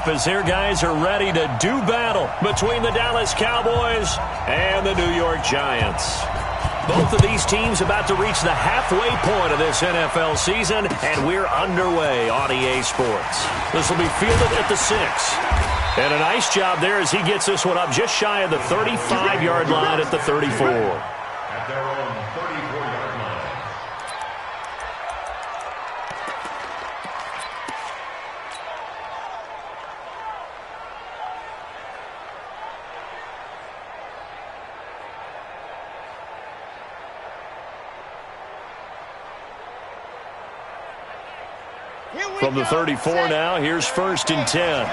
kickoff as their guys are ready to do battle between the Dallas Cowboys and the New York Giants. Both of these teams about to reach the halfway point of this NFL season, and we're underway on EA Sports. This will be fielded at the 6. And a nice job there as he gets this one up just shy of the 35-yard line at the 34. At their own 34-yard line. From the 34 now, here's 1st and 10.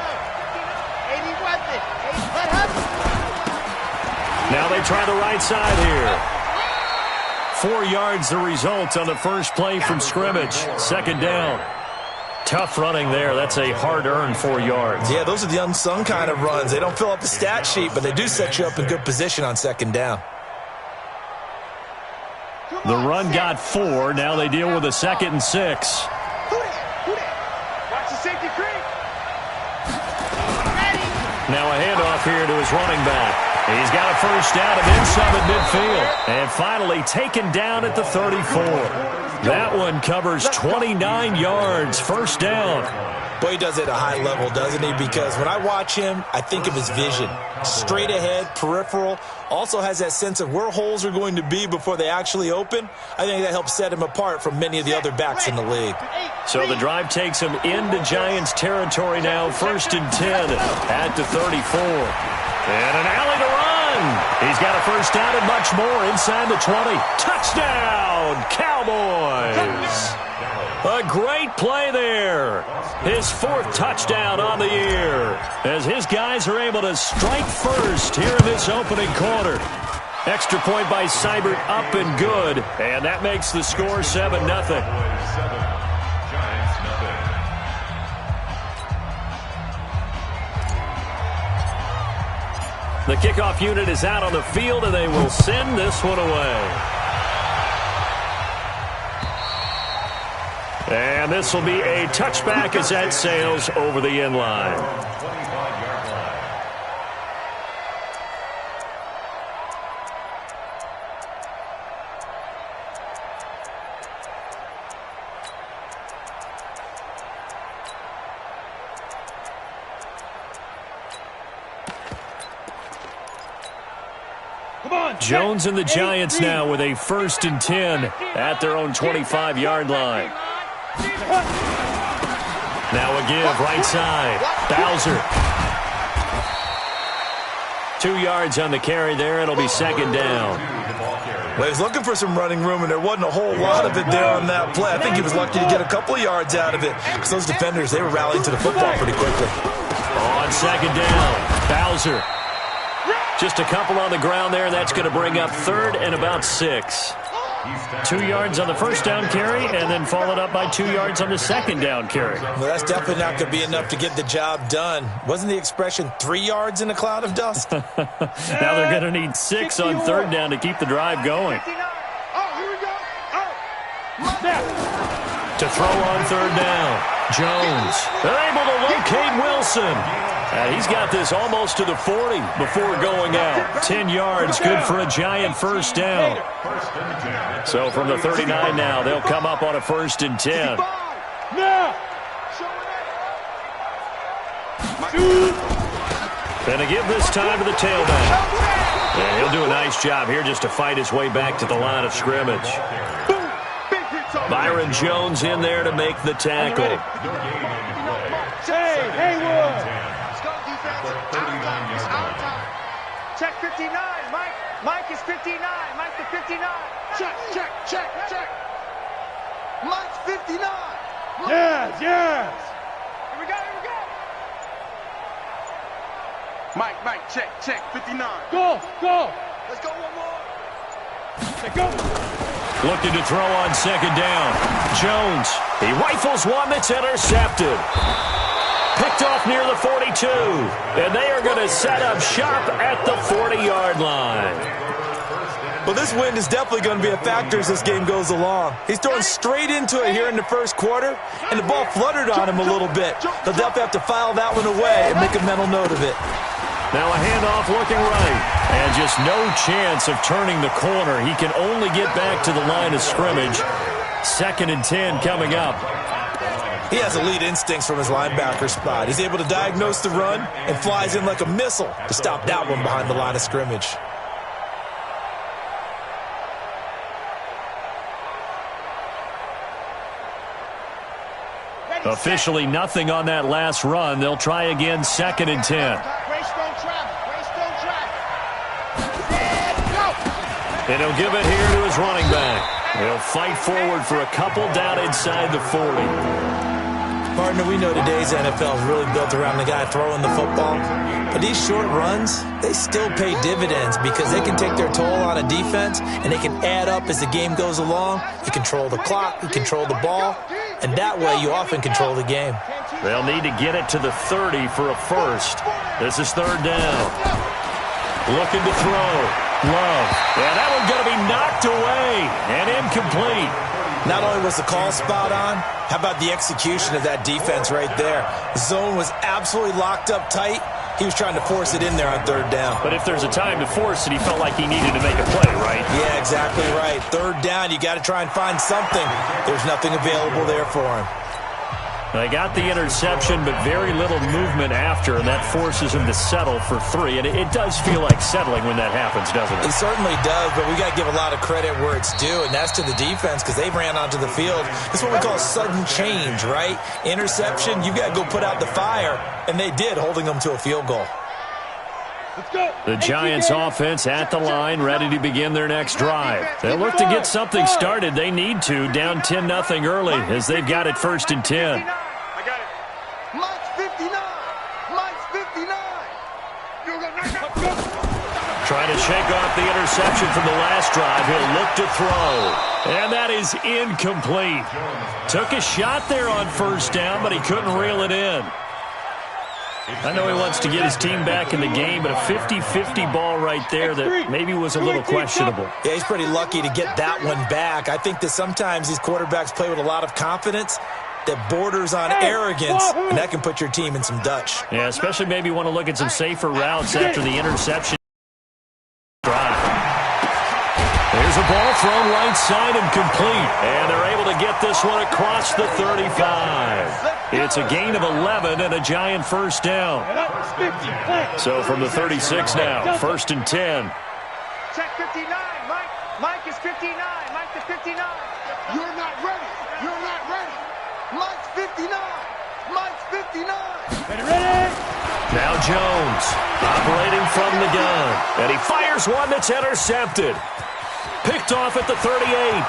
Now they try the right side here. 4 yards the result on the first play from scrimmage. 2nd down. Tough running there. That's a hard-earned 4 yards. Yeah, those are the unsung kind of runs. They don't fill up the stat sheet, but they do set you up in good position on 2nd down. The run got 4. Now they deal with a 2nd and 6. Now a handoff here to his running back. He's got a first down and then some at midfield. And finally taken down at the 34. That one covers 29 yards. 1st down. Boy, he does it at a high level, doesn't he? Because when I watch him, I think of his vision. Straight ahead, peripheral. Also has that sense of where holes are going to be before they actually open. I think that helps set him apart from many of the other backs in the league. So the drive takes him into Giants territory now. 1st and 10 at the 34. And an alley to run. He's got a first down and much more inside the 20. Touchdown, Cowboys. A great play there. His 4th touchdown on the year as his guys are able to strike first here in this opening quarter. Extra point by Seibert up and good, and that makes the score 7-0. The kickoff unit is out on the field, and they will send this one away. And this will be a touchback as that sails over the end line. Jones and the Giants now with a 1st and 10 at their own 25-yard line. Now a give, right side. Bowser. 2 yards on the carry there. It'll be 2nd down. Well, he's looking for some running room, and there wasn't a whole lot of it there on that play. I think he was lucky to get a couple of yards out of it because those defenders, they were rallying to the football pretty quickly. On 2nd down, Bowser. Just a couple on the ground there. That's going to bring up 3rd and about 6. 2 yards on the first down carry, and then followed up by 2 yards on the 2nd down carry. Well, that's definitely not going to be enough to get the job done. Wasn't the expression 3 yards in a cloud of dust? Now they're going to need 6 on 3rd down to keep the drive going. To throw on 3rd down. Jones. They're able to locate Wilson. He's got this almost to the 40 before going out. 10 yards, good for a Giant first down. So from the 39 now, they'll come up on a 1st and 10. And a give this time to the tailback. And he'll do a nice job here just to fight his way back to the line of scrimmage. Byron Jones in there to make the tackle. Hey, Haywood. Check 59, Mike. Mike is 59. Mike to 59. Check. Mike's 59. Yes. Here we go. Mike, check, 59. Go. Let's go one more. Let's go. Looking to throw on 2nd down. Jones, he rifles one that's intercepted. Picked off near the 42. And they are going to set up shop at the 40-yard line. Well, this wind is definitely going to be a factor as this game goes along. He's throwing straight into it here in the first quarter, and the ball fluttered on him a little bit. He'll definitely have to file that one away and make a mental note of it. Now a handoff looking right. And just no chance of turning the corner. He can only get back to the line of scrimmage. 2nd and 10 coming up. He has elite instincts from his linebacker spot. He's able to diagnose the run and flies in like a missile to stop that one behind the line of scrimmage. Officially nothing on that last run. They'll try again, 2nd and 10. And he'll give it here to his running back. He'll fight forward for a couple down inside the 40. Partner, we know today's NFL is really built around the guy throwing the football. But these short runs, they still pay dividends because they can take their toll on a defense and they can add up as the game goes along. You control the clock, you control the ball, and that way you often control the game. They'll need to get it to the 30 for a first. This is 3rd down. Looking to throw. Love. And that one's going to be knocked away and incomplete. Not only was the call spot on, how about the execution of that defense right there? The zone was absolutely locked up tight. He was trying to force it in there on 3rd down. But if there's a time to force it, he felt like he needed to make a play, right? Yeah, exactly right. 3rd down, you got to try and find something. There's nothing available there for him. They got the interception, but very little movement after, and that forces him to settle for 3. And it does feel like settling when that happens, doesn't it? It certainly does, but we got to give a lot of credit where it's due, and that's to the defense because they ran onto the field. That's what we call sudden change, right? Interception, you got to go put out the fire, and they did, holding them to a field goal. The Giants offense at the line, ready to begin their next drive. They'll look to get something started. They need to, down 10-0 early as they've got it 1st and 10. I got it. Mike's 59. Mike's 59. Trying to shake off the interception from the last drive. He'll look to throw. And that is incomplete. Took a shot there on 1st down, but he couldn't reel it in. I know he wants to get his team back in the game, but a 50-50 ball right there that maybe was a little questionable. Yeah, he's pretty lucky to get that one back. I think that sometimes these quarterbacks play with a lot of confidence that borders on arrogance, and that can put your team in some Dutch. Yeah, especially maybe want to look at some safer routes after the interception drive. There's a ball thrown right side and complete, and they're able to get this one across the 35. It's a gain of 11 and a Giant 1st down. So from the 36 now, 1st and 10. Check 59, Mike. Mike is 59. Mike is 59. You're not ready. You're not ready. Mike's 59. Mike's 59. Ready? Now Jones operating from the gun. And he fires one that's intercepted. Picked off at the 38.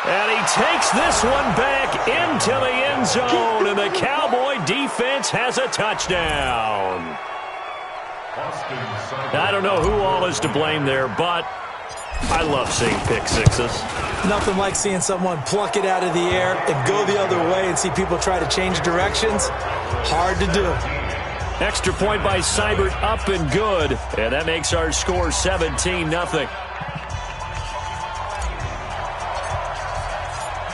And he takes this one back into the end zone, and the Cowboy defense has a touchdown. I don't know who all is to blame there, but I love seeing pick sixes. Nothing like seeing someone pluck it out of the air and go the other way and see people try to change directions. Hard to do. Extra point by Seibert, up and good, and that makes our score 17-0.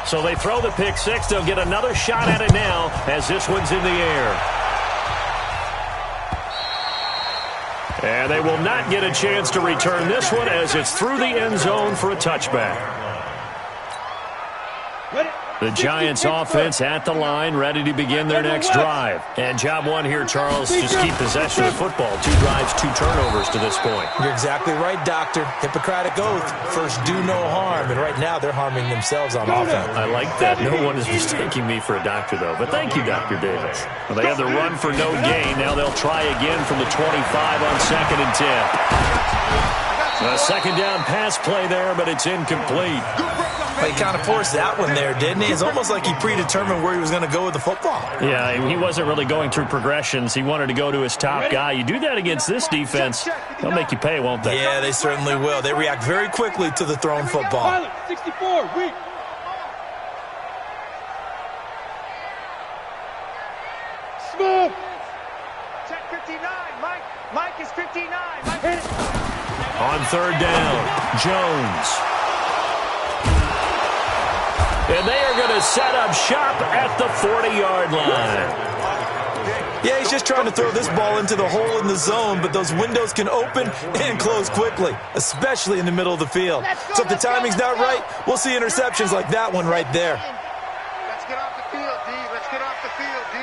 So they throw the pick six. They'll get another shot at it now as this one's in the air. And they will not get a chance to return this one as it's through the end zone for a touchback. The Giants offense at the line, ready to begin their next drive. And job one here, Charles, just keep possession of the football. 2 drives, 2 turnovers to this point. You're exactly right, Doctor. Hippocratic oath. First, do no harm. And right now, they're harming themselves on offense. I like that. No one is mistaking me for a doctor, though. But thank you, Dr. Davis. Well, they had the run for no gain. Now they'll try again from the 25 on 2nd and 10. A second down pass play there, but it's incomplete. He kind of forced that one there, didn't he? It's almost like he predetermined where he was going to go with the football. Yeah, he wasn't really going through progressions. He wanted to go to his top guy. You do that against this defense, they'll make you pay, won't they? Yeah, they certainly will. They react very quickly to the thrown football. 64, weak. Smooth. Check 59. 59. Mike is 59. Mike hit it. On third down, Jones. And they are going to set up shop at the 40-yard line. Yeah, he's just trying to throw this ball into the hole in the zone, but those windows can open and close quickly, especially in the middle of the field. So if the timing's not right, we'll see interceptions like that one right there. Let's get off the field, D. Let's get off the field, D.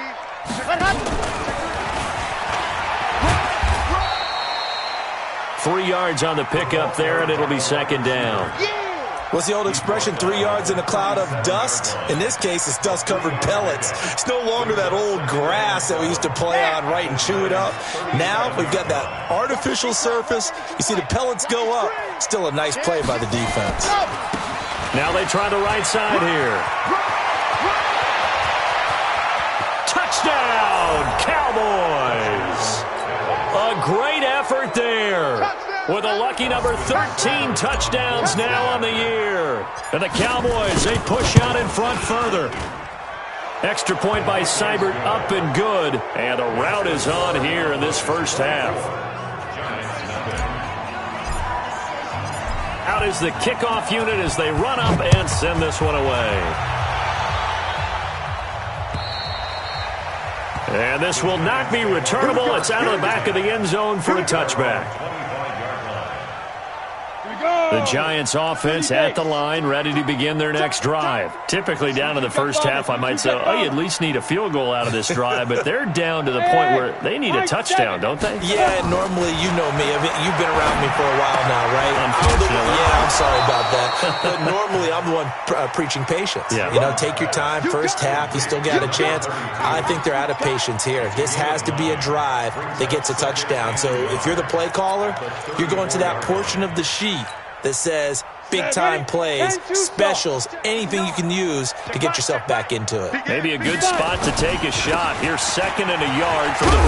3 yards on the pickup there, and it'll be second down. What's the old expression, 3 yards in a cloud of dust? In this case, it's dust-covered pellets. It's no longer that old grass that we used to play on, right, and chew it up. Now we've got that artificial surface. You see the pellets go up. Still a nice play by the defense. Now they try the right side here. Touchdown, Cowboys! A great effort there, with a lucky number 13 touchdowns now on the year. And the Cowboys, they push out in front further. Extra point by Seibert, up and good. And the rout is on here in this first half. Out is the kickoff unit as they run up and send this one away. And this will not be returnable. It's out of the back of the end zone for a touchback. The Giants offense at the line, ready to begin their next drive. Typically down in the first half, I might say, oh, you at least need a field goal out of this drive, but they're down to the point where they need a touchdown, don't they? Yeah, normally, you know me. I mean, you've been around me for a while now, right? Unfortunately. Yeah, I'm sorry about that. But normally, I'm the one preaching patience. Yeah. You know, take your time, first half, you still got a chance. I think they're out of patience here. This has to be a drive that gets a touchdown. So if you're the play caller, you're going to that portion of the sheet that says big-time plays, specials, anything you can use to get yourself back into it. Maybe a good spot to take a shot. Here's second and a yard from the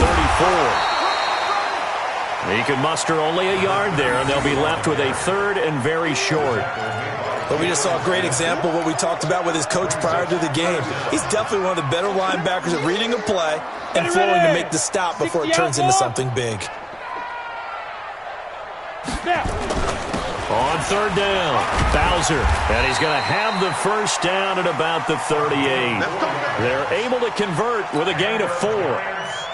34. He can muster only a yard there, and they'll be left with a third and very short. But we just saw a great example of what we talked about with his coach prior to the game. He's definitely one of the better linebackers at reading a play and flowing to make the stop before it turns into something big. On third down, Bowser, and he's going to have the first down at about the 38. They're able to convert with a gain of 4.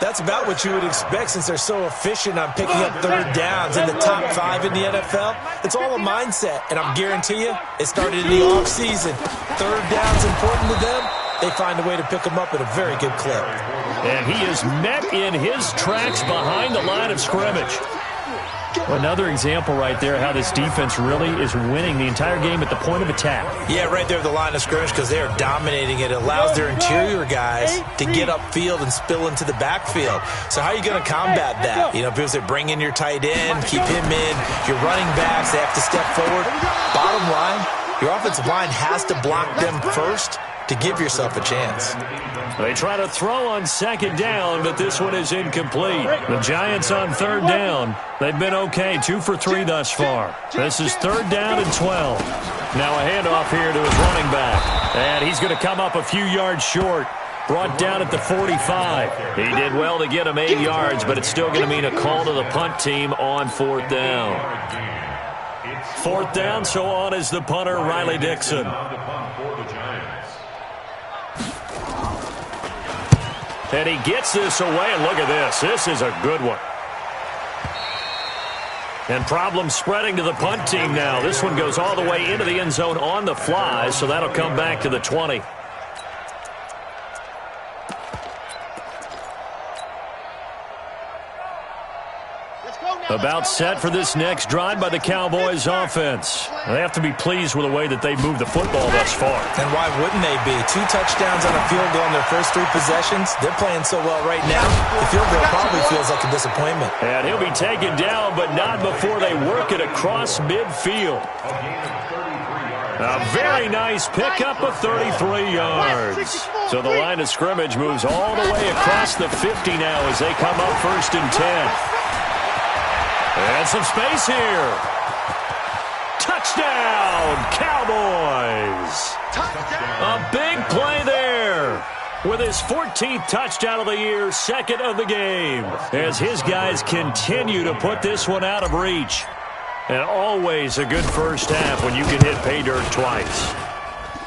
That's about what you would expect since they're so efficient on picking up third downs in the top 5 in the NFL. It's all a mindset, and I guarantee you, it started in the offseason. Third down's important to them. They find a way to pick them up at a very good clip. And he is met in his tracks behind the line of scrimmage. Another example right there how this defense really is winning the entire game at the point of attack. Yeah, right there at the line of scrimmage because they are dominating it. It allows their interior guys to get upfield and spill into the backfield. So how are you going to combat that? You know, because they bring in your tight end, keep him in. Your running backs, they have to step forward. Bottom line, your offensive line has to block them first to give yourself a chance. They try to throw on second down, but this one is incomplete. The Giants on third down. They've been okay, 2 for 3 thus far. This is third down and 12. Now a handoff here to his running back. And he's going to come up a few yards short. Brought down at the 45. He did well to get him 8 yards, but it's still going to mean a call to the punt team on fourth down. Fourth down, so on is the punter, Riley Dixon. And he gets this away, and look at this. This is a good one. And problems spreading to the punt team now. This one goes all the way into the end zone on the fly, so that'll come back to the 20. About set for this next drive by the Cowboys offense. They have to be pleased with the way that they've moved the football thus far. And why wouldn't they be? 2 touchdowns on a field goal in their first 3 possessions. They're playing so well right now. The field goal probably feels like a disappointment. And he'll be taken down, but not before they work it across midfield. A very nice pickup of 33 yards. So the line of scrimmage moves all the way across the 50 now as they come up first and 10. And some space here. Touchdown, Cowboys. A big play there. with his 14th touchdown of the year, second of the game, as his guys continue to put this one out of reach. And always a good first half when you can hit pay dirt twice.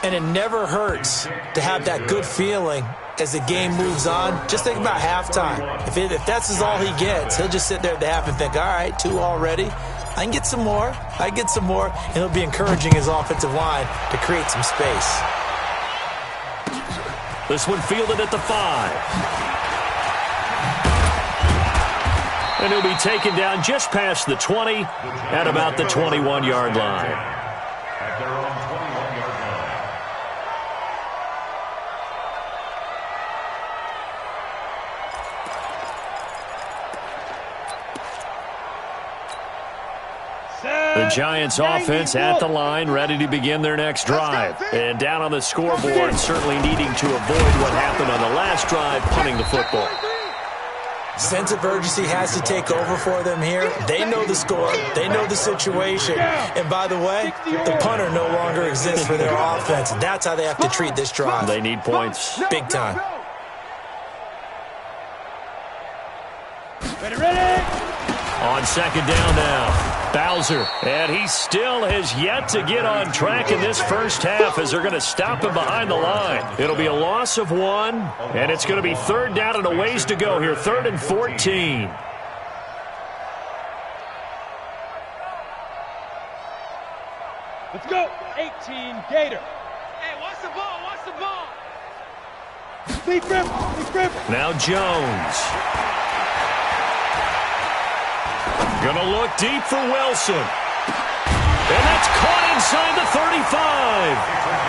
And it never hurts to have that good feeling as the game moves on. Just think about halftime. If that's all he gets, he'll just sit there at the half and think, all right, 2 already. I can get some more. And he'll be encouraging his offensive line to create some space. This one fielded at the 5. And he'll be taken down just past the 20 at about the 21-yard line. At their own 21-yard line. The Giants offense at the line, ready to begin their next drive. And down on the scoreboard, certainly needing to avoid what happened on the last drive, punting the football. Sense of urgency has to take over for them here. They know the score. They know the situation. And by the way, the punter no longer exists for their offense. That's how they have to treat this drive. They need points. Big time. Ready. On second down now. Bowser, and he still has yet to get on track in this first half as they're going to stop him behind the line. It'll be a loss of 1, and it's going to be third down and a ways to go here, 3rd and 14. Let's go. 18, Gator. Hey, watch the ball, watch the ball. Deep grip. Now Jones. Gonna look deep for Wilson. And that's caught inside the 35.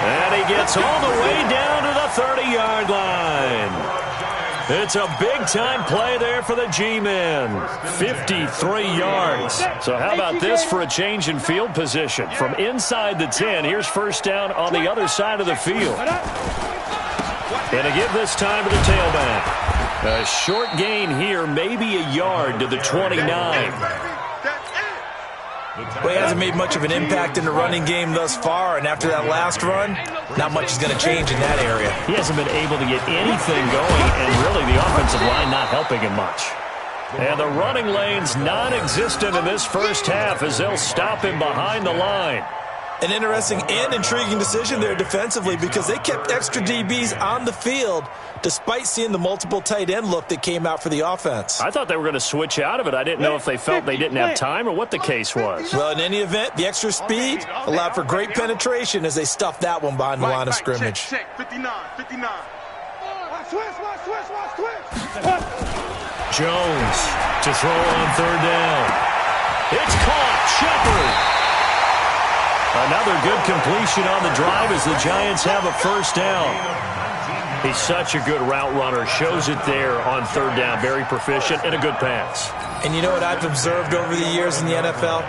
And he gets all the way down to the 30-yard line. It's a big-time play there for the G-men. 53 yards. So how about this for a change in field position? From inside the 10, here's first down on the other side of the field. And to give this time to the tailback. A short gain here, maybe a yard to the 29. Well, he hasn't made much of an impact in the running game thus far, and after that last run, not much is going to change in that area. He hasn't been able to get anything going, and really the offensive line not helping him much. And the running lane's non-existent in this first half as they'll stop him behind the line. An interesting and intriguing decision there defensively because they kept extra DBs on the field despite seeing the multiple tight end look that came out for the offense. I thought they were going to switch out of it. I didn't know if they felt they didn't have time or what the case was. Well, in any event, the extra speed allowed for great penetration as they stuffed that one behind the line of scrimmage. Check, 59. Watch twist. Jones to throw on third down. It's caught. Shepard. Another good completion on the drive as the Giants have a first down. He's such a good route runner. Shows it there on third down. Very proficient and a good pass. And you know what I've observed over the years in the NFL?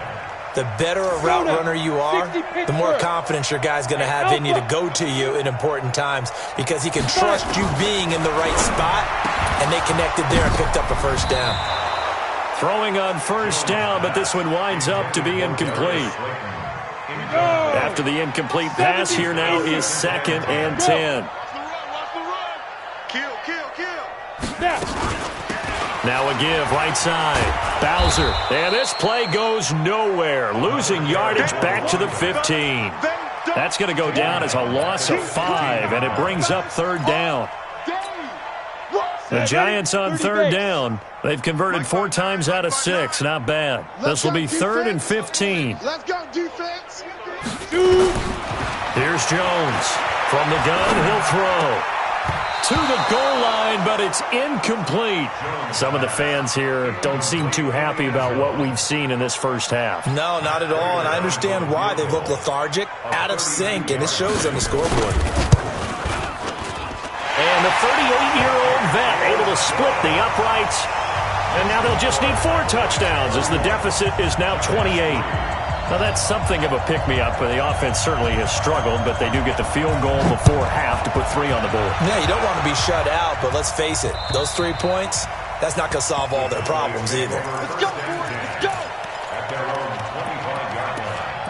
The better a route runner you are, the more confidence your guy's going to have in you to go to you in important times because he can trust you being in the right spot, and they connected there and picked up a first down. Throwing on first down, but this one winds up to be incomplete. After the incomplete pass, here now is 2nd and 10. Now a give right side. Bowser. And this play goes nowhere. Losing yardage back to the 15. That's going to go down as a loss of 5, and it brings up third down. The Giants on third down. They've converted 4 times out of 6. Not bad. This will be 3rd and 15. Let's go, defense. Here's Jones. From the gun, he'll throw. To the goal line, but it's incomplete. Some of the fans here don't seem too happy about what we've seen in this first half. No, not at all, and I understand why. They've looked lethargic, out of sync, and it shows on the scoreboard. And the 38-year-old vet able to split the uprights. And now they'll just need 4 touchdowns as the deficit is now 28. Now, that's something of a pick-me-up, but the offense certainly has struggled, but they do get the field goal before half to put 3 on the board. Yeah, you don't want to be shut out, but let's face it, those 3 points, that's not going to solve all their problems either. Let's go, boys. Let's go. At their own 25-yard line.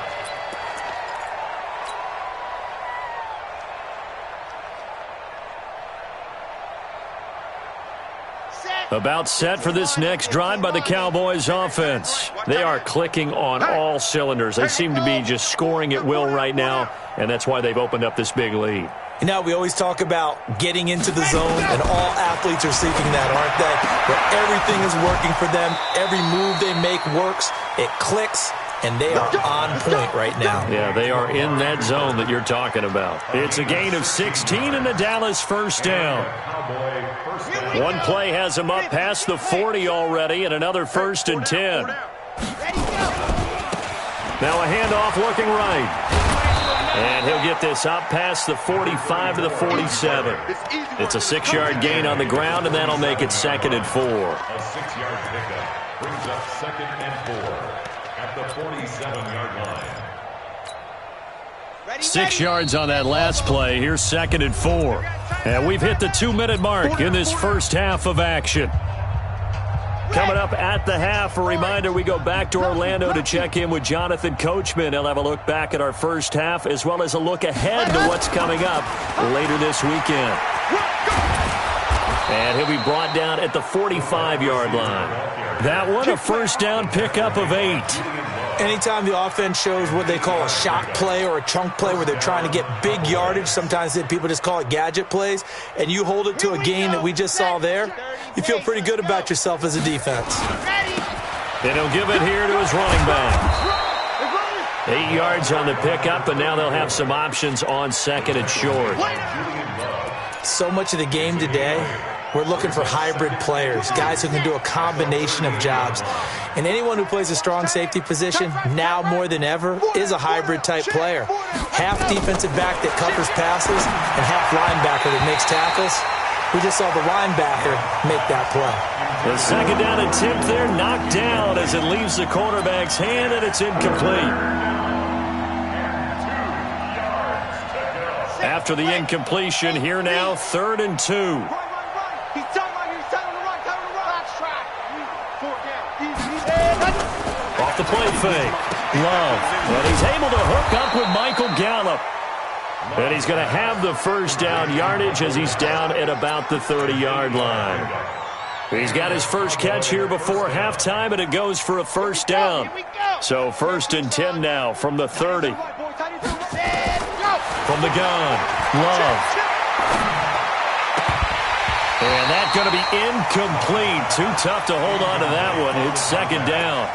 About set for this next drive by the Cowboys offense. They are clicking on all cylinders. They seem to be just scoring at will right now, and that's why they've opened up this big lead. You know, we always talk about getting into the zone, and all athletes are seeking that, aren't they? Where everything is working for them, every move they make works, it clicks, and they are on point right now. Yeah, they are in that zone that you're talking about. It's a gain of 16 and the Dallas first down. One play has him up past the 40 already, and another 1st and 10. Now a handoff looking right. And he'll get this up past the 45 to the 47. It's a 6-yard gain on the ground, and that'll make it 2nd and 4. A 6-yard pickup brings up 2nd and 4 at the 47-yard line. 6 yards on that last play. Here's 2nd and 4. And we've hit the 2-minute mark in this first half of action. Coming up at the half, a reminder, we go back to Orlando to check in with Jonathan Coachman. He'll have a look back at our first half as well as a look ahead to what's coming up later this weekend. And he'll be brought down at the 45-yard line. That one, a first down pickup of 8. Anytime the offense shows what they call a shot play or a chunk play where they're trying to get big yardage, sometimes people just call it gadget plays, and you hold it to a gain that we just saw there, you feel pretty good about yourself as a defense. And he'll give it here to his running back. 8 yards on the pickup, and now they'll have some options on 2nd and short. So much of the game today, we're looking for hybrid players, guys who can do a combination of jobs. And anyone who plays a strong safety position, now more than ever, is a hybrid-type player. Half defensive back that covers passes and half linebacker that makes tackles. We just saw the linebacker make that play. The 2nd down attempt there knocked down as it leaves the quarterback's hand, and it's incomplete. After the incompletion, here now, 3rd and 2. Off the play fake. Love. And he's able to hook up with Michael Gallup. And he's going to have the first down yardage as he's down at about the 30-yard line. He's got his first catch here before halftime, and it goes for a first down. So 1st and 10 now from the 30. From the gun, Love. And that's going to be incomplete. Too tough to hold on to that one. It's 2nd down.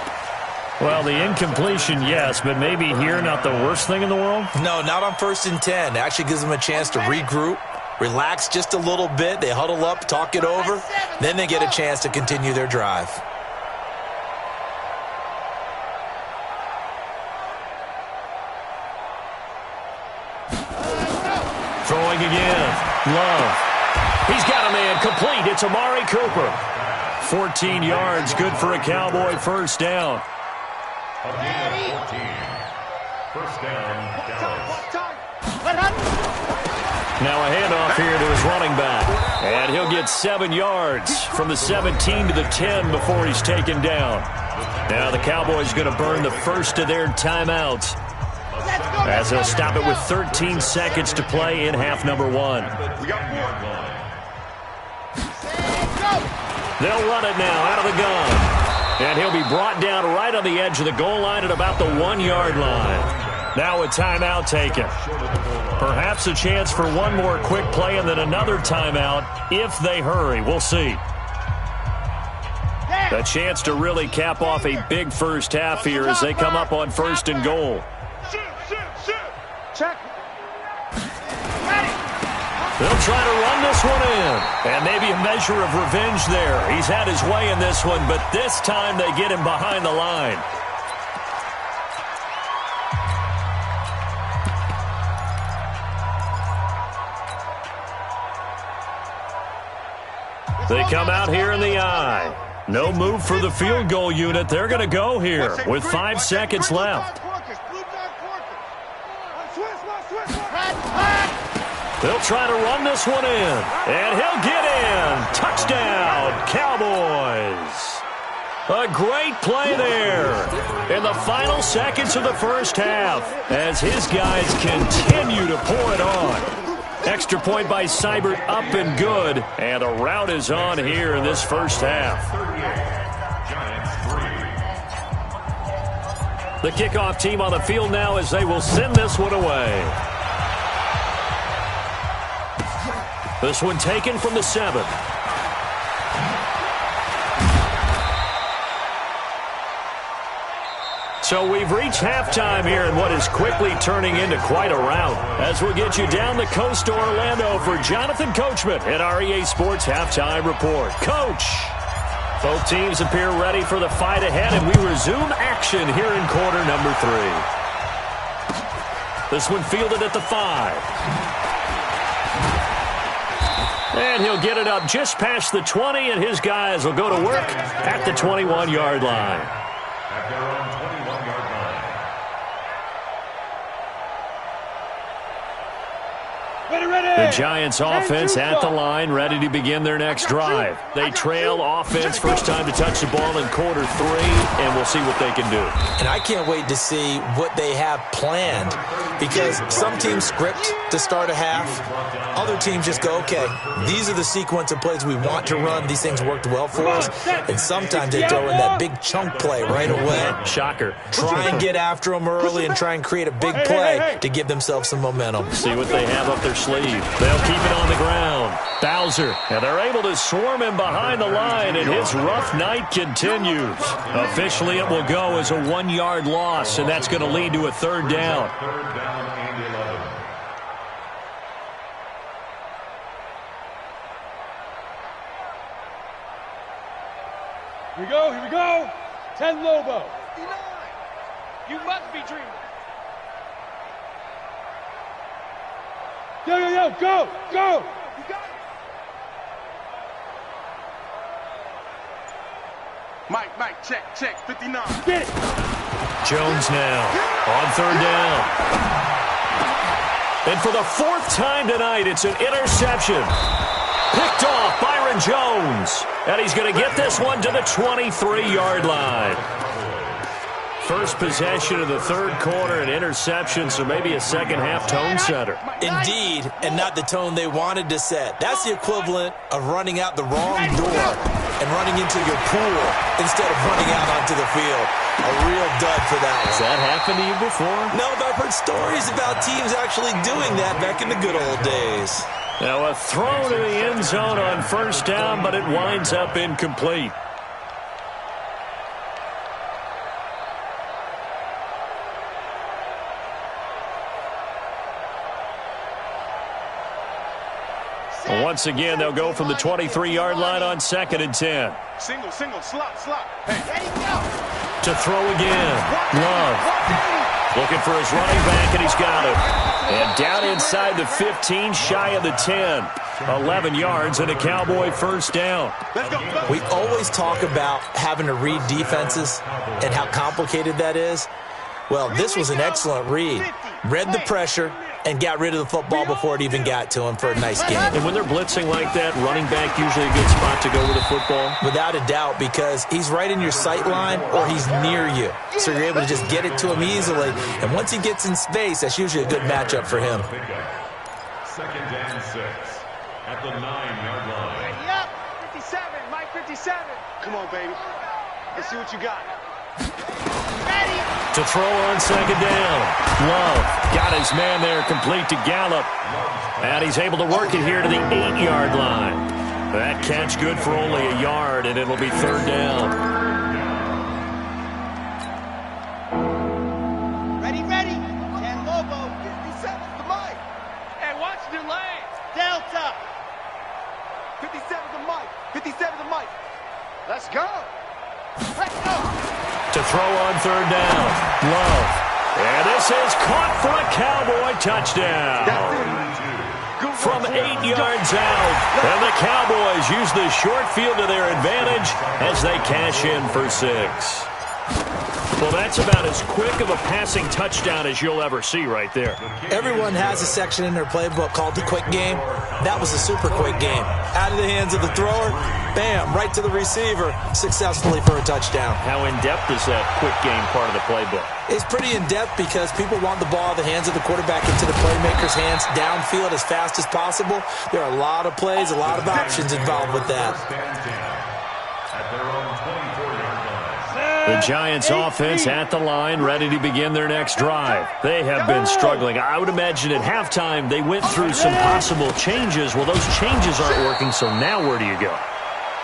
Well, the incompletion, yes, but maybe here not the worst thing in the world? No, not on 1st and 10. It actually gives them a chance to regroup, relax just a little bit. They huddle up, talk it over. Then they get a chance to continue their drive. Throwing again. Love. He's got a man complete. It's Amari Cooper. 14 yards, good for a Cowboy first down. A gain of 14. First down, Dallas. Now a handoff here to his running back. And he'll get 7 yards from the 17 to the 10 before he's taken down. Now the Cowboys going to burn the first of their timeouts as they'll stop it with 13 seconds to play in half number 1. They'll run it now out of the gun. And he'll be brought down right on the edge of the goal line at about the 1-yard line. Now a timeout taken. Perhaps a chance for one more quick play and then another timeout if they hurry. We'll see. A chance to really cap off a big first half here as they come up on 1st and goal. Check. They'll try to run this one in. And maybe a measure of revenge there. He's had his way in this one, but this time they get him behind the line. They come out here in the eye. No move for the field goal unit. They're going to go here with 5 seconds left. They'll try to run this one in, and he'll get in. Touchdown, Cowboys. A great play there in the final seconds of the first half as his guys continue to pour it on. Extra point by Seibert, up and good. And a rout is on here in this first half. The kickoff team on the field now as they will send this one away. This one taken from the 7. So we've reached halftime here in what is quickly turning into quite a rout. As we'll get you down the coast to Orlando for Jonathan Coachman at our EA Sports Halftime Report. Coach, both teams appear ready for the fight ahead, and we resume action here in quarter number 3. This one fielded at the 5. And he'll get it up just past the 20, and his guys will go to work at the 21-yard line. At their own 21-yard line. The Giants offense at the line, ready to begin their next drive. They trail offense, first time to touch the ball in quarter 3, and we'll see what they can do. And I can't wait to see what they have planned, because some teams script to start a half. Other teams just go, okay, these are the sequence of plays we want to run. These things worked well for us. And sometimes they throw in that big chunk play right away. Shocker. Try and get after them early and try and create a big play to give themselves some momentum. See what they have up their sleeve. They'll keep it on the ground. Bowser, and they're able to swarm him behind the line, and his rough night continues. Officially, it will go as a 1-yard loss, and that's going to lead to a 3rd down. 3rd down and 11. Here we go. 10 Lobo. You must be dreaming. Yo, go. You got it. Mike, check, 59. Get it. Jones now on 3rd down. And for the 4th time tonight, it's an interception. Picked off Byron Jones. And he's going to get this one to the 23-yard line. First possession of the 3rd quarter, an interception, so maybe a second-half tone setter. Indeed, and not the tone they wanted to set. That's the equivalent of running out the wrong door and running into your pool instead of running out onto the field. A real dud for that one. Has that happened to you before? No, but I've heard stories about teams actually doing that back in the good old days. Now a throw to the end zone on 1st down, but it winds up incomplete. Once again, they'll go from the 23-yard line on 2nd and 10. Single, slot. Hey, ready, go. To throw again. Love. Looking for his running back, and he's got it. And down inside the 15, shy of the 10. 11 yards and a Cowboy 1st down. We always talk about having to read defenses and how complicated that is. Well, this was an excellent read. Read the pressure and got rid of the football before it even got to him for a nice game. And when they're blitzing like that, running back usually a good spot to go with the football? Without a doubt, because he's right in your sight line or he's near you. So you're able to just get it to him easily. And once he gets in space, that's usually a good matchup for him. 2nd and 6 at the 9-yard line. Yep, 57, Mike 57. Come on, baby. Let's see what you got. Ready. To throw on 2nd down. Love got his man there complete to Gallup. And he's able to work it here to the 8-yard line. That catch good for only a yard, and it'll be 3rd down. Ready. 10 Lobo. 57 to Mike. Hey, watch your lane. Delta. 57 to Mike. 57 to Mike. Let's go. To throw on 3rd down. Love. And this is caught for a Cowboy touchdown. From 8 yards out. And the Cowboys use the short field to their advantage as they cash in for 6. Well, that's about as quick of a passing touchdown as you'll ever see right there. Everyone has a section in their playbook called the quick game. That was a super quick game. Out of the hands of the thrower, Bam, right to the receiver, successfully for a touchdown. How in-depth is that quick game part of the playbook? It's pretty in-depth because people want the ball out of the hands of the quarterback into the playmaker's hands downfield as fast as possible. There are a lot of plays, a lot of options involved with that. The Giants offense at the line, ready to begin their next drive. They have been struggling. I would imagine at halftime they went through some possible changes. Well, those changes aren't working, so now where do you go?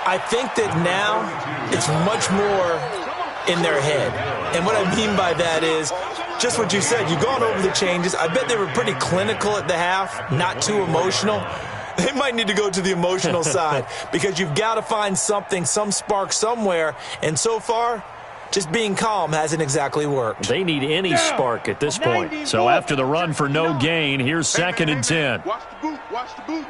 I think that now it's much more in their head. And what I mean by that is just what you said. You've gone over the changes. I bet they were pretty clinical at the half, not too emotional. They might need to go to the emotional side because you've got to find something, some spark somewhere. And so far, just being calm hasn't exactly worked. They need any spark at this point. So after the run for no gain, here's 2nd and 10. Watch the boot. Watch the boot.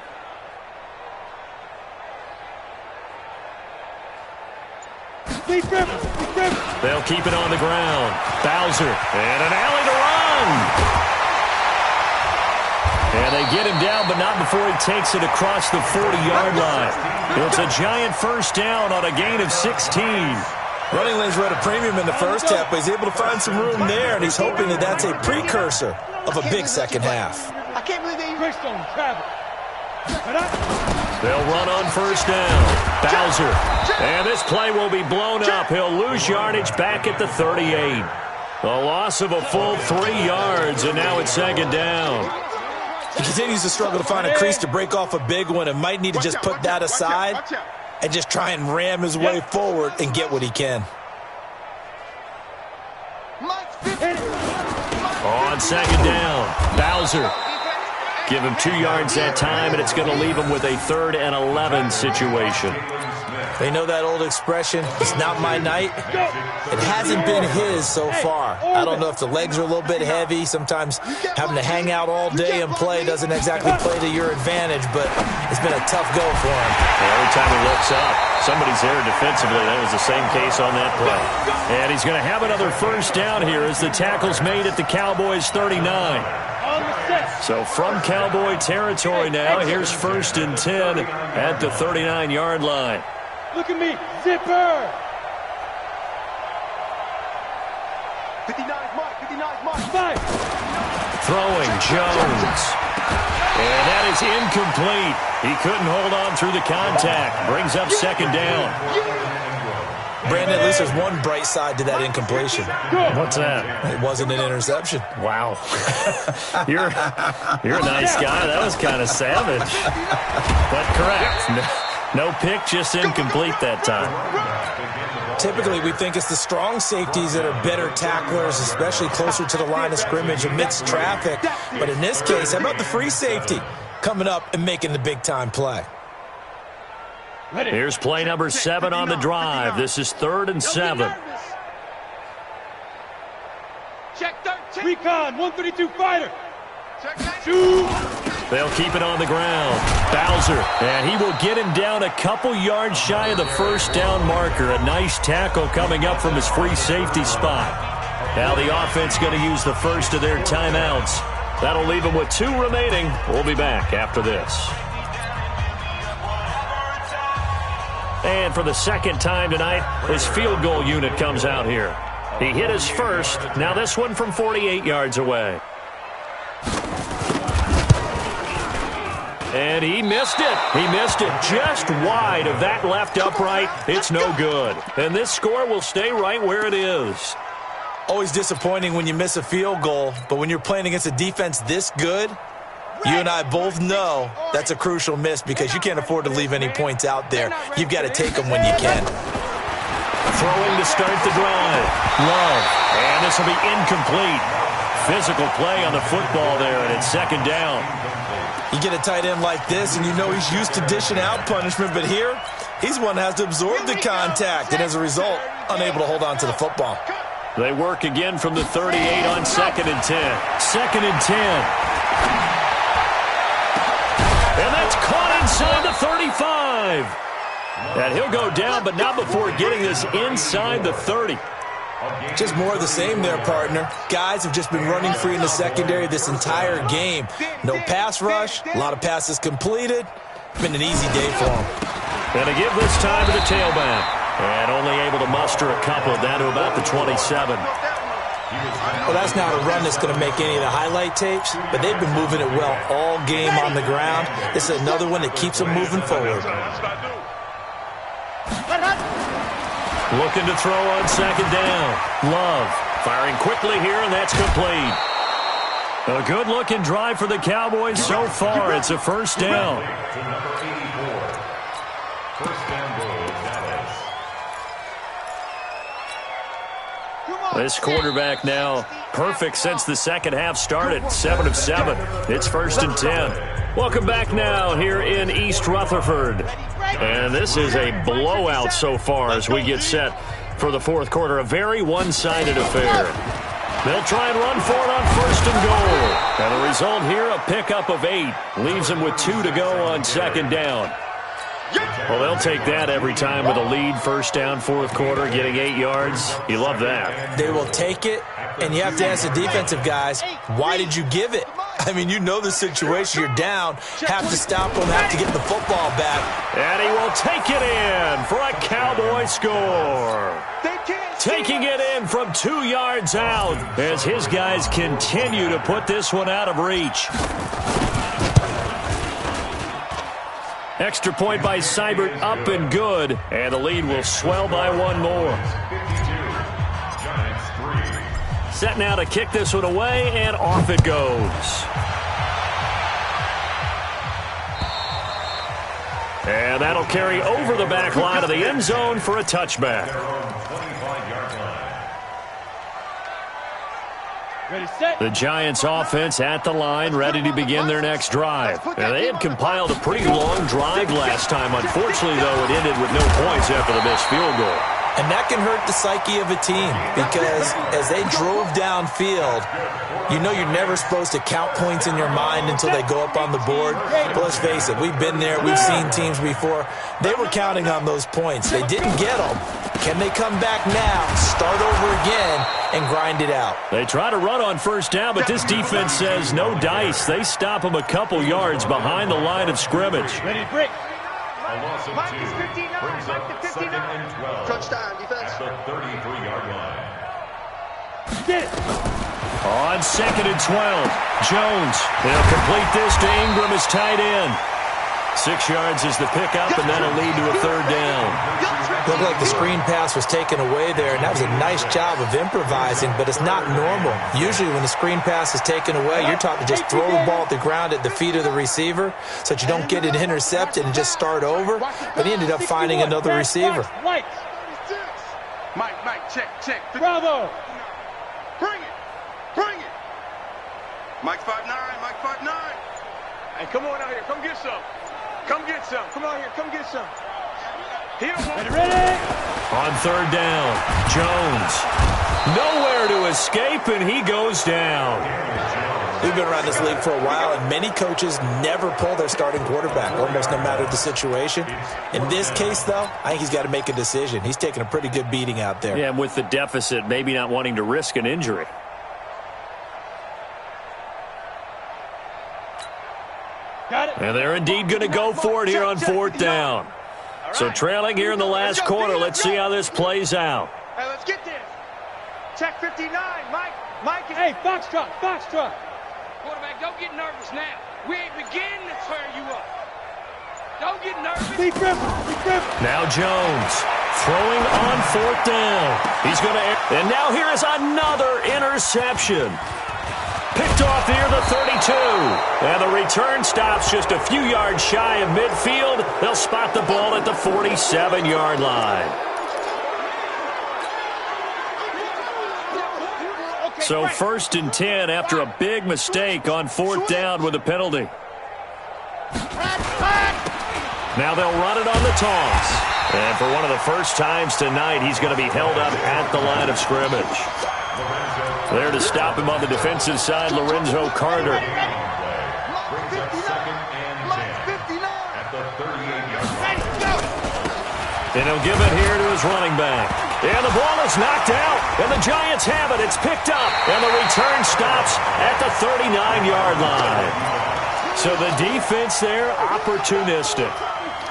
They'll keep it on the ground. Bowser, and an alley to run. And they get him down, but not before he takes it across the 40-yard line. It's a Giant first down on a gain of 16. Running lanes were at a premium in the first half, but he's able to find some room there, and he's hoping that that's a precursor of a big second half. I can't believe they even travel. They'll run on first down. Bowser. And this play will be blown up. He'll lose yardage back at the 38. A loss of a full 3 yards, and now it's 2nd down. He continues to struggle to find a crease to break off a big one and might need to just put that aside and just try and ram his way forward and get what he can. On 2nd down, Bowser. Give him 2 yards that time, and it's going to leave him with a 3rd and 11 situation. They know that old expression, it's not my night. It hasn't been his so far. I don't know if the legs are a little bit heavy. Sometimes having to hang out all day and play doesn't exactly play to your advantage, but it's been a tough go for him. Every time he looks up, somebody's there defensively. That was the same case on that play. And he's going to have another first down here as the tackle's made at the Cowboys' 39. So from Cowboy territory now, here's 1st and 10 at the 39-yard line. Look at me, zipper! 59 mark. Throwing, Jones. And that is incomplete. He couldn't hold on through the contact. Brings up 2nd down. Brandon, at least there's one bright side to that incompletion. What's that? It wasn't an interception. Wow. You're a nice guy. That was kind of savage. But correct. No pick, just incomplete that time. Typically, we think it's the strong safeties that are better tacklers, especially closer to the line of scrimmage amidst traffic. But in this case, how about the free safety coming up and making the big-time play? Here's play number 7 on the drive. This is 3rd and 7. Check 13. Recon, 132 fighter. Shoot. They'll keep it on the ground. Bowser, and he will get him down a couple yards shy of the first down marker. A nice tackle coming up from his free safety spot. Now the offense going to use the first of their timeouts. That'll leave them with 2 remaining. We'll be back after this. And for the second time tonight, his field goal unit comes out here. He hit his first. Now this one from 48 yards away. And he missed it. He missed it just wide of that left upright. It's no good. And this score will stay right where it is. Always disappointing when you miss a field goal, but when you're playing against a defense this good, you and I both know that's a crucial miss because you can't afford to leave any points out there. You've got to take them when you can. Throwing to start the drive. Love. And this will be incomplete. Physical play on the football there, and it's 2nd down. You get a tight end like this, and you know he's used to dishing out punishment, but here, he's one that has to absorb the contact, and as a result, unable to hold on to the football. They work again from the 38 on 2nd and 10. 2nd and 10. And that's caught inside the 35. And he'll go down, but not before getting this inside the 30. Just more of the same there, partner. Guys have just been running free in the secondary this entire game. No pass rush, a lot of passes completed. Been an easy day for them. And to give this time to the tailback. And only able to muster a couple down to about the 27. Well, that's not a run that's going to make any of the highlight tapes, but they've been moving it well all game on the ground. This is another one that keeps them moving forward. Looking to throw on second down. Love firing quickly here, and that's complete. A good-looking drive for the Cowboys so far. It's a first down. This quarterback now perfect since the second half started. 7 of 7. It's 1st and 10. Welcome back now here in East Rutherford. And this is a blowout so far as we get set for the fourth quarter. A very one-sided affair. They'll try and run for it on 1st and goal. And the result here, a pickup of 8. Leaves them with 2 to go on second down. Well, they'll take that every time with a lead. First down, fourth quarter, getting 8 yards. You love that. They will take it, and you have to ask the defensive guys, why did you give it? I mean, you know the situation. You're down. Have to stop them, have to get the football back. And he will take it in for a Cowboy score. Taking it in from 2 yards out as his guys continue to put this one out of reach. Extra point by Seibert, up and good. And the lead will swell by 1 more. Set now to kick this one away, and off it goes. And that'll carry over the back line of the end zone for a touchback. The Giants offense at the line, ready to begin their next drive. And they had compiled a pretty long drive last time. Unfortunately, though, it ended with no points after the missed field goal. And that can hurt the psyche of a team because as they drove downfield, you know you're never supposed to count points in your mind until they go up on the board. But let's face it, we've been there. We've seen teams before. They were counting on those points. They didn't get them. Can they come back now, start over again, and grind it out? They try to run on first down, but this defense says no dice. They stop them a couple yards behind the line of scrimmage. Ready to break. A loss of 2 brings up 2nd and 12. Crunch time, defense. At the 33-yard line. Get it. On 2nd and 12, Jones. They'll complete this to Ingram as tight end. 6 yards is the pickup, and that'll lead to a third down. Looked like the screen pass was taken away there, and that was a nice job of improvising, but it's not normal. Usually when the screen pass is taken away, you're taught to just throw the ball at the ground at the feet of the receiver so that you don't get it intercepted and just start over, but he ended up finding another receiver. Mike, check. Bravo. Bring it. Mike 5'9", Mike 5'9". Hey, come on out here. Come get some. Come on here. Come get some. Ready. On third down, Jones. Nowhere to escape, and he goes down. We've been around this league for a while, and many coaches never pull their starting quarterback, almost no matter the situation. In this case, though, I think he's got to make a decision. He's taking a pretty good beating out there. Yeah, and with the deficit, maybe not wanting to risk an injury. Got it. And they're indeed going to go for it here on fourth down. So trailing here in the last quarter. Let's see how this plays out. Hey, let's get this. Check 59, Mike. Hey, Foxtrot. Quarterback, don't get nervous now. We ain't beginning to turn you up. Don't get nervous. Be careful. Now Jones throwing on fourth down. He's going to, and now here is another interception. Picked off near the 32. And the return stops just a few yards shy of midfield. They'll spot the ball at the 47-yard line. So 1st and 10 after a big mistake on fourth down with a penalty. Now they'll run it on the toss. And for one of the first times tonight, he's going to be held up at the line of scrimmage. There to stop him on the defensive side, Lorenzo Carter. Brings up 2nd and 10 at the 38-yard line. And he'll give it here to his running back. And the ball is knocked out. And the Giants have it. It's picked up. And the return stops at the 39-yard line. So the defense there, opportunistic.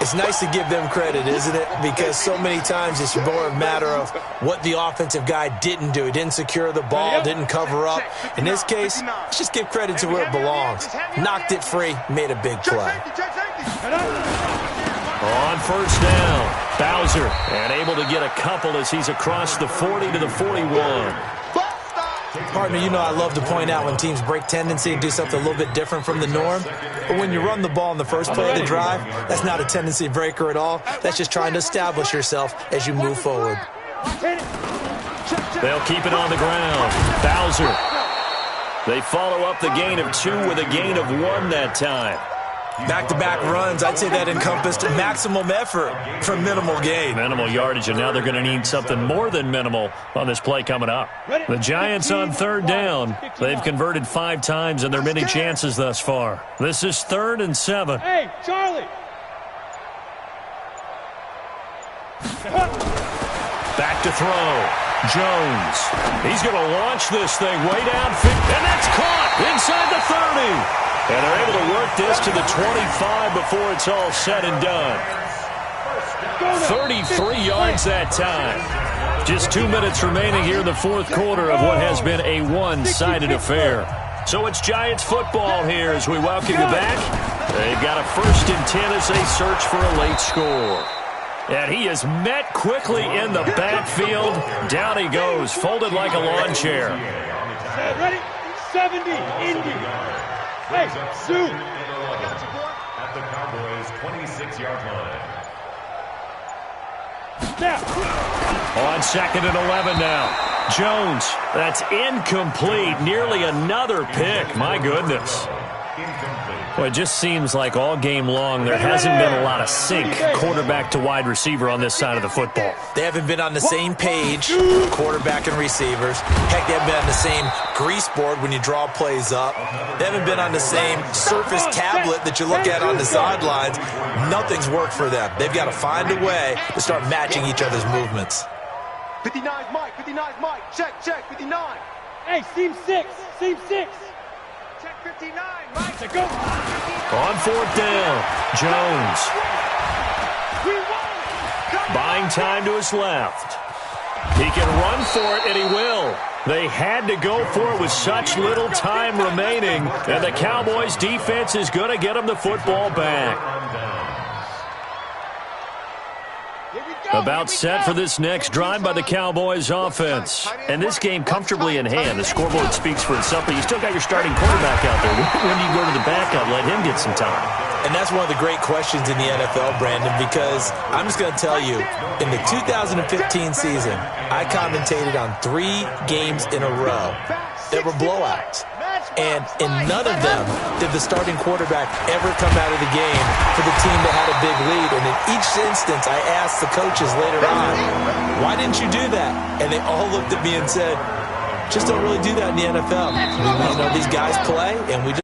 It's nice to give them credit, isn't it? Because so many times it's more a matter of what the offensive guy didn't do. He didn't secure the ball, didn't cover up. In this case, let's just give credit to where it belongs. Knocked it free, made a big play. On first down, Bowser, and able to get a couple as he's across the 40 to the 41. Partner, you know I love to point out when teams break tendency and do something a little bit different from the norm. But when you run the ball in the first play of the drive, that's not a tendency breaker at all. That's just trying to establish yourself as you move forward. They'll keep it on the ground. Bowser. They follow up the gain of 2 with a gain of 1 that time. Back-to-back runs, I'd say that encompassed maximum effort for minimal gain. Minimal yardage, and now they're going to need something more than minimal on this play coming up. The Giants on third down. They've converted 5 times in their many chances thus far. This is 3rd and 7. Hey, Charlie! Back to throw. Jones. He's going to launch this thing way downfield, and that's caught inside the 30. And they're able to work this to the 25 before it's all said and done. 33 yards that time. Just 2 minutes remaining here in the fourth quarter of what has been a one-sided affair. So it's Giants football here as we welcome you back. They've got a 1st and 10 as they search for a late score. And he is met quickly in the backfield. Down he goes, folded like a lawn chair. Ready? 70, Indy. Hey, Sue. At the Cowboys' 26-yard line. Now. On 2nd and 11 now. Jones, that's incomplete. Nearly another pick. My goodness. Well, it just seems like all game long there hasn't been a lot of sync quarterback to wide receiver on this side of the football. They haven't been on the same page, quarterback and receivers. Heck, they haven't been on the same grease board when you draw plays up. They haven't been on the same Surface tablet that you look at on the sidelines. Nothing's worked for them. They've got to find a way to start matching each other's movements. 59's Mike, 59's Mike. Check, 59. Hey, seam 6, seam 6. Check 59, Mike. Go. On 4th down, Jones. Buying time to his left. He can run for it, and he will. They had to go for it with such little time remaining, and the Cowboys' defense is going to get him the football back. About set for this next drive by the Cowboys offense. And this game comfortably in hand. The scoreboard speaks for itself, but you still got your starting quarterback out there. When do you go to the backup, let him get some time? And that's one of the great questions in the NFL, Brandon, because I'm just going to tell you, in the 2015 season, I commentated on 3 games in a row that were blowouts. And in none of them did the starting quarterback ever come out of the game for the team that had a big lead. And in each instance, I asked the coaches later on, why didn't you do that? And they all looked at me and said, just don't really do that in the NFL. These guys play, and we just